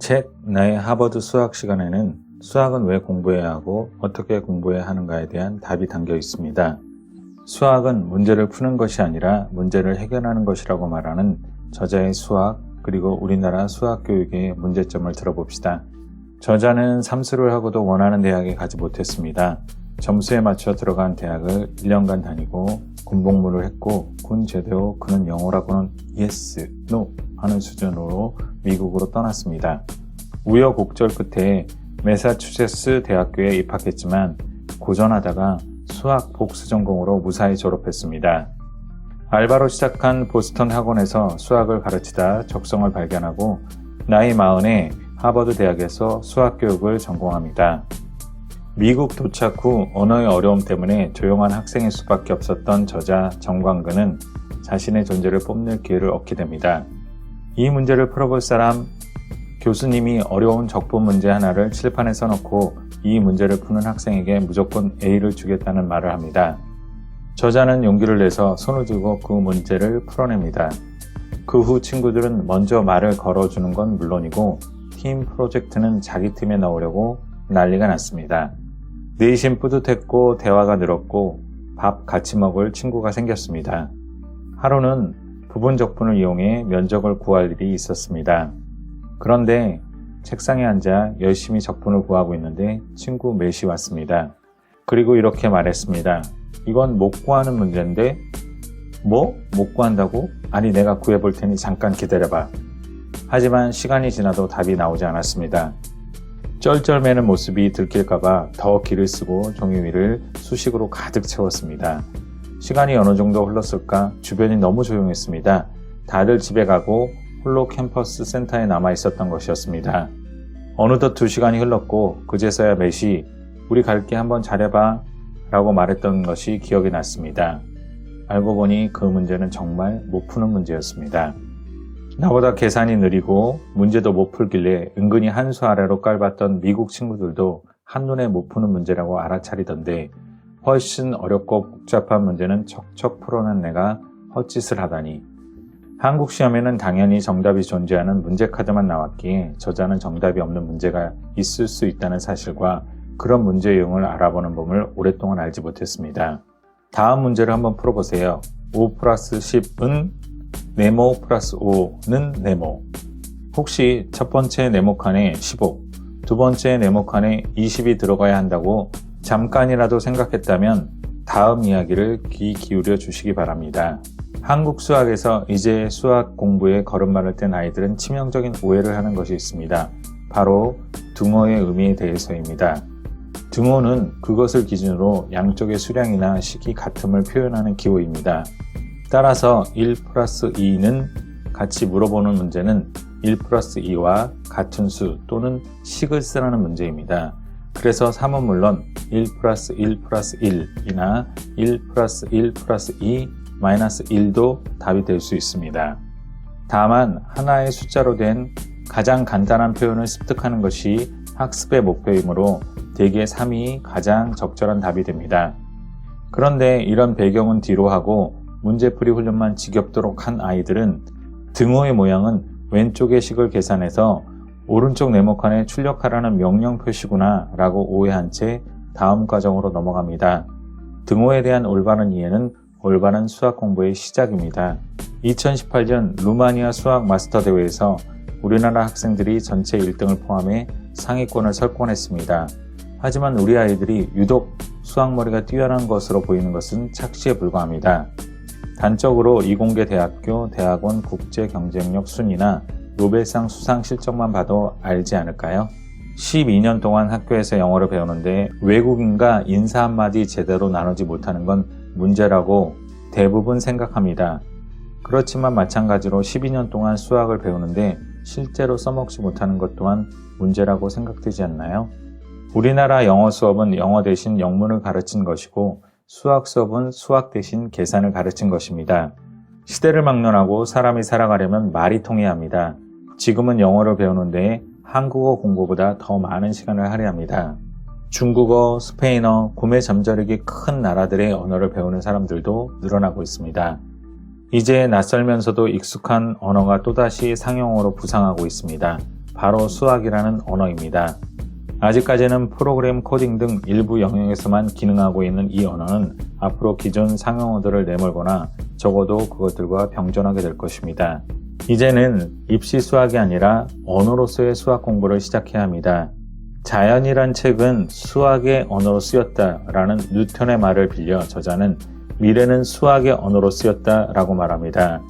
책 나의 하버드 수학 시간에는 수학은 왜 공부해야 하고 어떻게 공부해야 하는가에 대한 답이 담겨 있습니다. 수학은 문제를 푸는 것이 아니라 문제를 해결하는 것이라고 말하는 저자의 수학 그리고 우리나라 수학 교육의 문제점을 들어봅시다. 저자는 삼수를 하고도 원하는 대학에 가지 못했습니다. 점수에 맞춰 들어간 대학을 1년간 다니고 군복무를 했고 군 제대 후 그는 영어라고는 yes, no 하는 수준으로 미국으로 떠났습니다. 우여곡절 끝에 매사추세츠 대학교에 입학했지만 고전하다가 수학 복수 전공으로 무사히 졸업했습니다. 알바로 시작한 보스턴 학원에서 수학을 가르치다 적성을 발견하고 나이 40에 하버드 대학에서 수학 교육을 전공합니다. 미국 도착 후 언어의 어려움 때문에 조용한 학생일 수밖에 없었던 저자 정광근은 자신의 존재를 뽐낼 기회를 얻게 됩니다. 이 문제를 풀어볼 사람, 교수님이 어려운 적분 문제 하나를 칠판에 써놓고 이 문제를 푸는 학생에게 무조건 A를 주겠다는 말을 합니다. 저자는 용기를 내서 손을 들고 그 문제를 풀어냅니다. 그 후 친구들은 먼저 말을 걸어주는 건 물론이고 팀 프로젝트는 자기 팀에 넣으려고 난리가 났습니다. 내심 뿌듯했고 대화가 늘었고 밥 같이 먹을 친구가 생겼습니다. 하루는 부분 적분을 이용해 면적을 구할 일이 있었습니다. 그런데 책상에 앉아 열심히 적분을 구하고 있는데 친구 맷이 왔습니다. 그리고 이렇게 말했습니다. 이건 못 구하는 문제인데 뭐? 못 구한다고? 아니 내가 구해볼 테니 잠깐 기다려봐. 하지만 시간이 지나도 답이 나오지 않았습니다. 쩔쩔매는 모습이 들킬까봐 더 기를 쓰고 종이 위를 수식으로 가득 채웠습니다. 시간이 어느 정도 흘렀을까 주변이 너무 조용했습니다. 다들 집에 가고 홀로 캠퍼스 센터에 남아 있었던 것이었습니다. 어느덧 2시간이 흘렀고 그제서야 맷이 우리 갈게 한번 잘해봐 라고 말했던 것이 기억이 났습니다. 알고 보니 그 문제는 정말 못 푸는 문제였습니다. 나보다 계산이 느리고 문제도 못 풀길래 은근히 한 수 아래로 깔봤던 미국 친구들도 한눈에 못 푸는 문제라고 알아차리던데 훨씬 어렵고 복잡한 문제는 척척 풀어낸 내가 헛짓을 하다니. 한국 시험에는 당연히 정답이 존재하는 문제 카드만 나왔기에 저자는 정답이 없는 문제가 있을 수 있다는 사실과 그런 문제 유형을 알아보는 법을 오랫동안 알지 못했습니다. 다음 문제를 한번 풀어보세요. 5 플러스 10은 네모 플러스 5는 네모. 혹시 첫 번째 네모칸에 15, 두 번째 네모칸에 20이 들어가야 한다고 잠깐이라도 생각했다면 다음 이야기를 귀 기울여 주시기 바랍니다. 한국 수학에서 이제 수학 공부에 걸음마를 뗀 아이들은 치명적인 오해를 하는 것이 있습니다. 바로 등호의 의미에 대해서입니다. 등호는 그것을 기준으로 양쪽의 수량이나 식이 같음을 표현하는 기호입니다. 따라서 1 플러스 2는 같이 물어보는 문제는 1 플러스 2와 같은 수 또는 식을 쓰라는 문제입니다. 그래서 3은 물론 1 플러스 1 플러스 1이나 1 플러스 1 플러스 2 마이너스 1도 답이 될 수 있습니다. 다만 하나의 숫자로 된 가장 간단한 표현을 습득하는 것이 학습의 목표이므로 대개 3이 가장 적절한 답이 됩니다. 그런데 이런 배경은 뒤로 하고 문제풀이 훈련만 지겹도록 한 아이들은 등호의 모양은 왼쪽의 식을 계산해서 오른쪽 네모칸에 출력하라는 명령 표시구나 라고 오해한 채 다음 과정으로 넘어갑니다. 등호에 대한 올바른 이해는 올바른 수학 공부의 시작입니다. 2018년 루마니아 수학 마스터 대회에서 우리나라 학생들이 전체 1등을 포함해 상위권을 설권했습니다. 하지만 우리 아이들이 유독 수학머리가 뛰어난 것으로 보이는 것은 착시에 불과합니다. 단적으로 이공계 대학교, 대학원 국제 경쟁력 순위나 노벨상 수상 실적만 봐도 알지 않을까요? 12년 동안 학교에서 영어를 배우는데 외국인과 인사 한마디 제대로 나누지 못하는 건 문제라고 대부분 생각합니다. 그렇지만 마찬가지로 12년 동안 수학을 배우는데 실제로 써먹지 못하는 것 또한 문제라고 생각되지 않나요? 우리나라 영어 수업은 영어 대신 영문을 가르친 것이고 수학 수업은 수학 대신 계산을 가르친 것입니다. 시대를 막론하고 사람이 살아가려면 말이 통해야 합니다. 지금은 영어를 배우는데 한국어 공부보다 더 많은 시간을 할애합니다. 중국어, 스페인어, 구매 잠재력이 큰 나라들의 언어를 배우는 사람들도 늘어나고 있습니다. 이제 낯설면서도 익숙한 언어가 또다시 상용어로 부상하고 있습니다. 바로 수학이라는 언어입니다. 아직까지는 프로그램 코딩 등 일부 영역에서만 기능하고 있는 이 언어는 앞으로 기존 상용어들을 내몰거나 적어도 그것들과 병존하게 될 것입니다. 이제는 입시 수학이 아니라 언어로서의 수학 공부를 시작해야 합니다. 자연이란 책은 수학의 언어로 쓰였다라는 뉴턴의 말을 빌려 저자는 미래는 수학의 언어로 쓰였다라고 말합니다.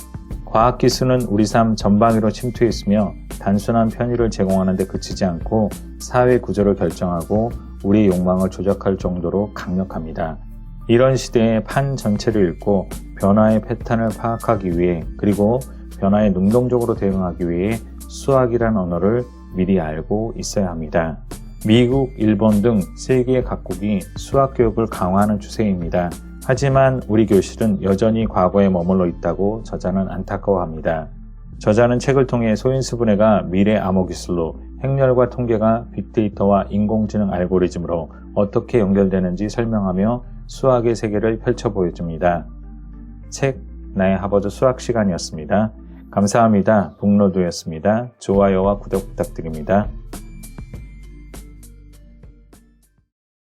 과학기술은 우리 삶 전방위로 침투해 있으며 단순한 편의를 제공하는 데 그치지 않고 사회 구조를 결정하고 우리의 욕망을 조작할 정도로 강력합니다. 이런 시대에 판 전체를 읽고 변화의 패턴을 파악하기 위해 그리고 변화에 능동적으로 대응하기 위해 수학이란 언어를 미리 알고 있어야 합니다. 미국, 일본 등 세계 각국이 수학 교육을 강화하는 추세입니다. 하지만 우리 교실은 여전히 과거에 머물러 있다고 저자는 안타까워합니다. 저자는 책을 통해 소인수분해가 미래 암호기술로 행렬과 통계가 빅데이터와 인공지능 알고리즘으로 어떻게 연결되는지 설명하며 수학의 세계를 펼쳐 보여줍니다. 책 나의 하버드 수학 시간이었습니다. 감사합니다. 북로드였습니다. 좋아요와 구독 부탁드립니다.